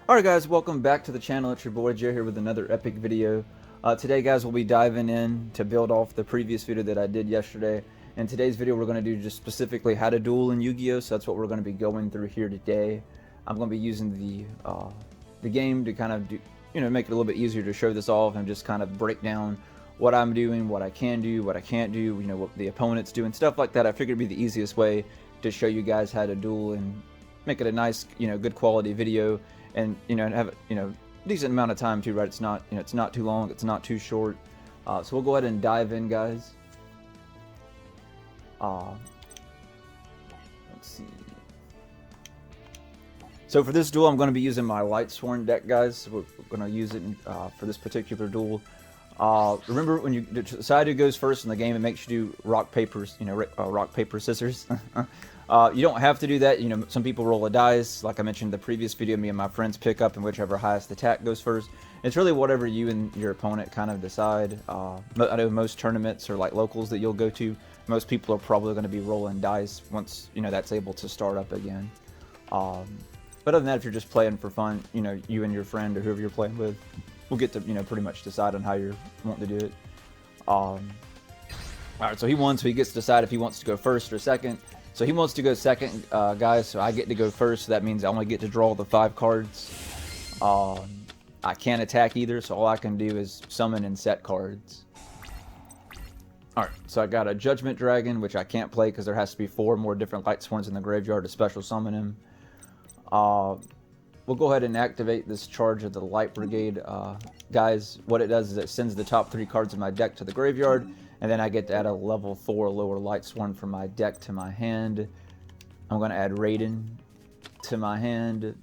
Alright guys, welcome back to the channel. It's your boy Joe here with another epic video. Today guys, we'll be diving in to build off the previous video that I did yesterday. In today's video we're going to do just specifically how to duel in Yu-Gi-Oh! So that's what we're going to be going through here today. I'm going to be using the game to kind of do, make it a little bit easier to show this off and just kind of break down what I'm doing, what I can do, what I can't do, what the opponent's doing, stuff like that. I figured it'd be the easiest way to show you guys how to duel and make it a nice, good quality video. And have decent amount of time too, right? It's not it's not too long, it's not too short. So we'll go ahead and dive in, guys. Let's see. So for this duel, I'm going to be using my Lightsworn deck, guys. So we're going to use it for this particular duel. Remember, when you decide who goes first in the game, it makes you do rock paper scissors. You don't have to do that. Some people roll a dice. Like I mentioned in the previous video, me and my friends pick up, and whichever highest attack goes first. It's really whatever you and your opponent kind of decide. I know most tournaments or like locals that you'll go to, most people are probably going to be rolling dice once that's able to start up again. But other than that, if you're just playing for fun, you and your friend or whoever you're playing with, we'll get to pretty much decide on how you're wanting to do it. Alright, so he won, so he gets to decide if he wants to go first or second. So he wants to go second, guys, so I get to go first, so that means I only get to draw the 5 cards. I can't attack either, so all I can do is summon and set cards. Alright, so I got a Judgment Dragon, which I can't play because there has to be 4 more different Lightsworns in the graveyard to special summon him. We'll go ahead and activate this charge of the Light Brigade. Guys, what it does is it sends the top 3 cards of my deck to the graveyard, and then I get to add a level 4 lower Lightsworn from my deck to my hand. I'm going to add Raiden to my hand.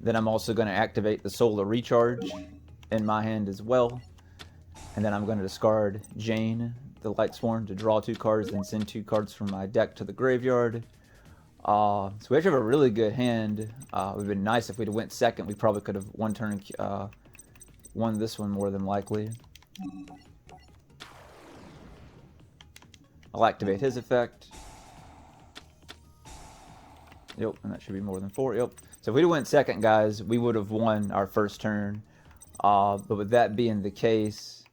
Then I'm also going to activate the Solar Recharge in my hand as well. And then I'm going to discard Jane, the Lightsworn, to draw 2 cards, then send 2 cards from my deck to the graveyard. So we actually have a really good hand. It would have been nice if we'd have went second. We probably could have one turn won this one more than likely. I'll activate his effect. Yep, and that should be more than 4. Yep. So if we'd have went second, guys, we would have won our first turn. But with that being the case,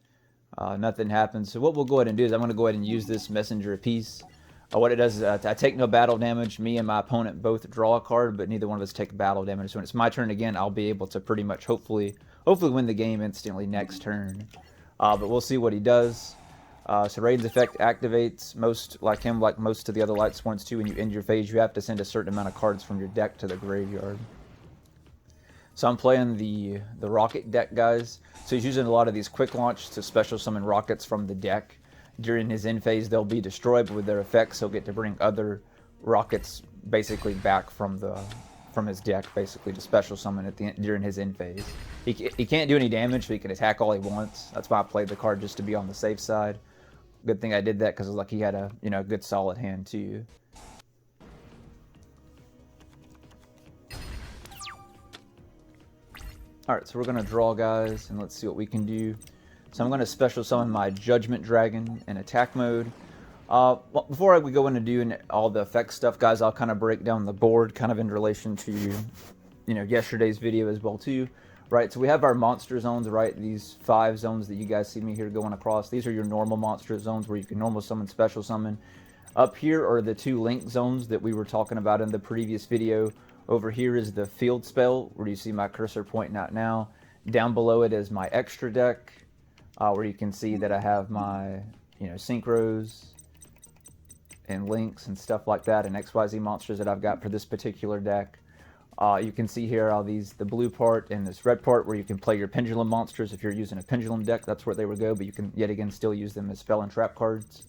nothing happens. So what we'll go ahead and do is I'm going to go ahead and use this Messenger piece. What it does is I take no battle damage. Me and my opponent both draw a card, but neither one of us take battle damage. So when it's my turn again, I'll be able to pretty much hopefully win the game instantly next turn. But we'll see what he does. So Raiden's effect activates. Like most of the other Lightsworns too, when you end your phase, you have to send a certain amount of cards from your deck to the graveyard. So I'm playing the rocket deck, guys. So he's using a lot of these quick launch to special summon rockets from the deck. During his end phase, they'll be destroyed, but with their effects, he'll get to bring other rockets basically back from his deck, basically to special summon at during his end phase. He can't do any damage, so he can attack all he wants. That's why I played the card, just to be on the safe side. Good thing I did that because like he had a good solid hand too. Alright, so we're gonna draw, guys, and let's see what we can do. So I'm going to special summon my Judgment Dragon in attack mode. Before we go into doing all the effect stuff, guys, I'll kind of break down the board kind of in relation to yesterday's video as well too. Right, so we have our monster zones, right? These 5 zones that you guys see me here going across. These are your normal monster zones where you can normal summon, special summon. Up here are the 2 link zones that we were talking about in the previous video. Over here is the field spell, where you see my cursor pointing out now. Down below it is my extra deck. Where you can see that I have my, synchros and links and stuff like that, and XYZ monsters that I've got for this particular deck. You can see here all the blue part and this red part where you can play your pendulum monsters. If you're using a pendulum deck, that's where they would go, but you can yet again still use them as spell and trap cards.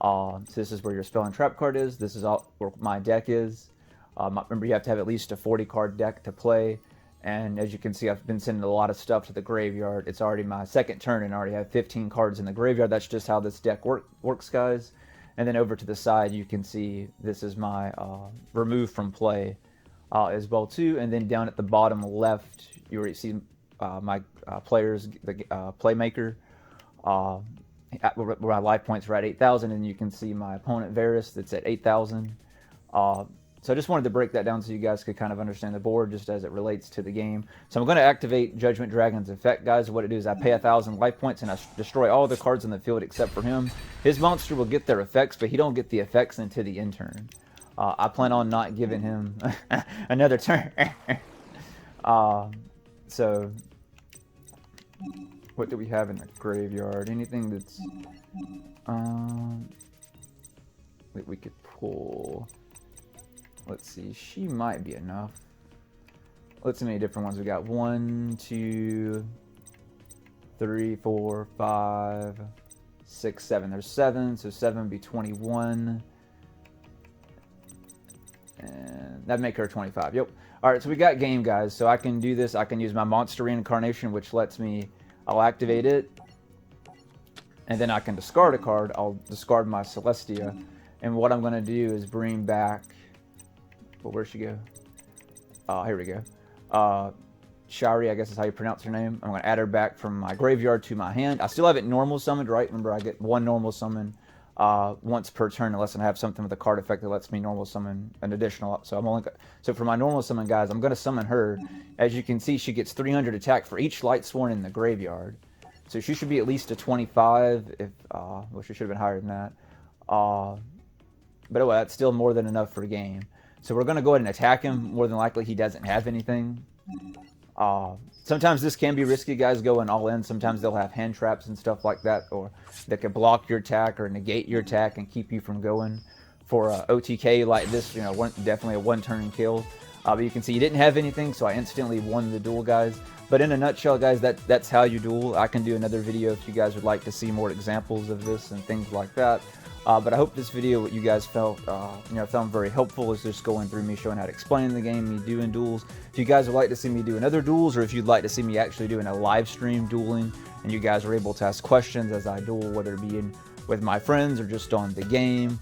So this is where your spell and trap card is. This is all where my deck is. Remember, you have to have at least a 40 card deck to play. And as you can see, I've been sending a lot of stuff to the graveyard. It's already my second turn and I already have 15 cards in the graveyard. That's just how this deck works, guys. And then over to the side, you can see this is my remove from play as well too. And then down at the bottom left, you already see my players, the playmaker, where my life points are at 8,000. And you can see my opponent Varus that's at 8,000. So I just wanted to break that down so you guys could kind of understand the board just as it relates to the game. So I'm going to activate Judgment Dragon's effect, guys. What it is, I pay 1,000 life points and I destroy all the cards in the field except for him. His monster will get their effects, but he don't get the effects until the end turn. I plan on not giving him another turn. So what do we have in the graveyard? Anything that's that we could pull? Let's see. She might be enough. Let's see how many different ones we got. 1, 2, 3, 4, 5, 6, 7. There's 7, so 7 would be 21. And that'd make her 25. Yep. Alright, so we got game, guys. So I can do this. I can use my monster reincarnation, which lets me, I'll activate it. And then I can discard a card. I'll discard my Celestia. And what I'm going to do is bring back, well, where'd she go? Here we go. Shari, I guess is how you pronounce her name. I'm going to add her back from my graveyard to my hand. I still have it normal summoned, right? Remember, I get 1 normal summon once per turn, unless I have something with a card effect that lets me normal summon an additional. So for my normal summon, guys, I'm going to summon her. As you can see, she gets 300 attack for each light sworn in the graveyard. So she should be at least a 25. If well, she should have been higher than that. But anyway, that's still more than enough for the game. So we're going to go ahead and attack him. More than likely, he doesn't have anything. Sometimes this can be risky, guys, going all in. Sometimes they'll have hand traps and stuff like that, or that can block your attack or negate your attack and keep you from going for a OTK like this. You know, definitely a one-turn kill. But you can see he didn't have anything, so I instantly won the duel, guys. But in a nutshell, guys, that's how you duel. I can do another video if you guys would like to see more examples of this and things like that. But I hope this video, what you guys felt, found very helpful, is just going through me showing how to explain the game, me doing duels. If you guys would like to see me doing other duels, or if you'd like to see me actually doing a live stream dueling, and you guys are able to ask questions as I duel, whether it be with my friends or just on the game,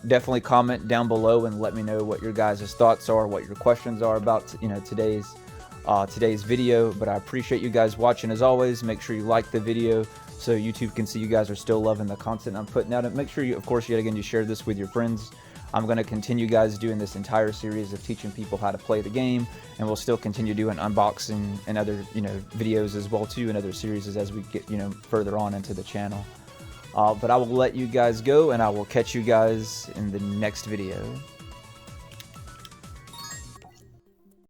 definitely comment down below and let me know what your guys' thoughts are, what your questions are about today's video. But I appreciate you guys watching as always. Make sure you like the video so YouTube can see you guys are still loving the content I'm putting out. And make sure you, of course, yet again, you share this with your friends. I'm going to continue, guys, doing this entire series of teaching people how to play the game, and we'll still continue doing unboxing and other, videos as well too, and other series as we get, further on into the channel. But I will let you guys go, and I will catch you guys in the next video.